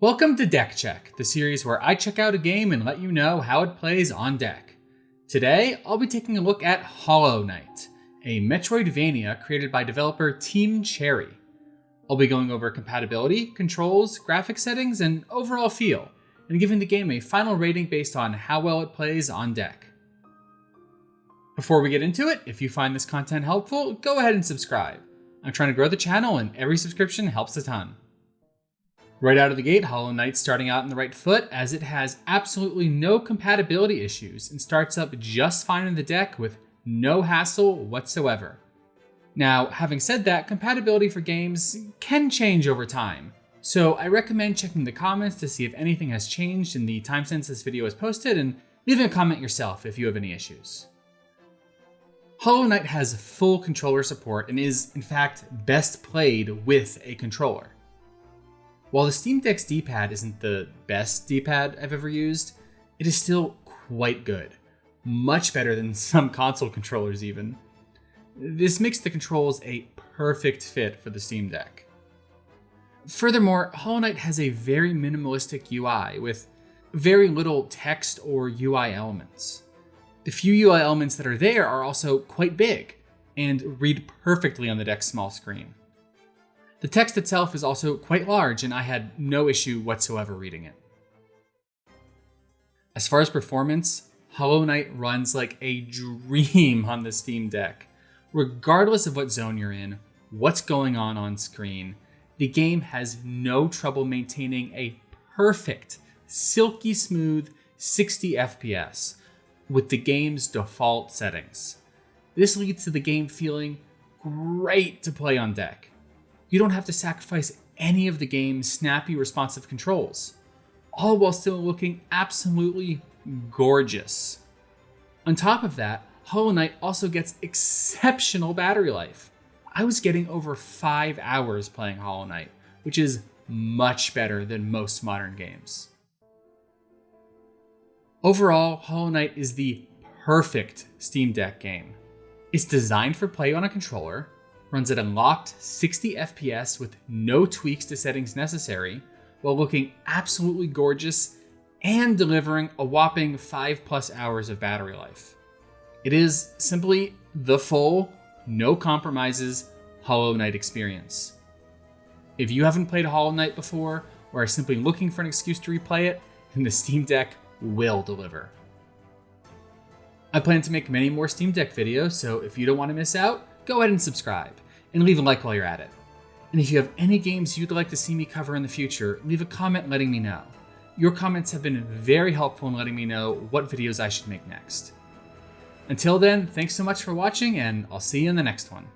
Welcome to Deck Check, the series where I check out a game and let you know how it plays on deck. Today, I'll be taking a look at Hollow Knight, a Metroidvania created by developer Team Cherry. I'll be going over compatibility, controls, graphic settings, and overall feel, and giving the game a final rating based on how well it plays on deck. Before we get into it, if you find this content helpful, go ahead and subscribe. I'm trying to grow the channel and every subscription helps a ton. Right out of the gate, Hollow Knight's starting out on the right foot as it has absolutely no compatibility issues and starts up just fine in the deck with no hassle whatsoever. Now, having said that, compatibility for games can change over time, so I recommend checking the comments to see if anything has changed in the time since this video was posted and leaving a comment yourself if you have any issues. Hollow Knight has full controller support and is, in fact, best played with a controller. While the Steam Deck's D-pad isn't the best D-pad I've ever used, it is still quite good. Much better than some console controllers even. This makes the controls a perfect fit for the Steam Deck. Furthermore, Hollow Knight has a very minimalistic UI with very little text or UI elements. The few UI elements that are there are also quite big and read perfectly on the deck's small screen. The text itself is also quite large, and I had no issue whatsoever reading it. As far as performance, Hollow Knight runs like a dream on the Steam Deck. Regardless of what zone you're in, what's going on screen, the game has no trouble maintaining a perfect, silky smooth 60 FPS with the game's default settings. This leads to the game feeling great to play on deck. You don't have to sacrifice any of the game's snappy, responsive controls, all while still looking absolutely gorgeous. On top of that, Hollow Knight also gets exceptional battery life. I was getting over 5 hours playing Hollow Knight, which is much better than most modern games. Overall, Hollow Knight is the perfect Steam Deck game. It's designed for play on a controller, runs at a locked 60 FPS with no tweaks to settings necessary, while looking absolutely gorgeous and delivering a whopping 5+ hours of battery life. It is simply the full, no compromises Hollow Knight experience. If you haven't played Hollow Knight before, or are simply looking for an excuse to replay it, then the Steam Deck will deliver. I plan to make many more Steam Deck videos, so if you don't want to miss out, go ahead and subscribe, and leave a like while you're at it. And if you have any games you'd like to see me cover in the future, leave a comment letting me know. Your comments have been very helpful in letting me know what videos I should make next. Until then, thanks so much for watching, and I'll see you in the next one.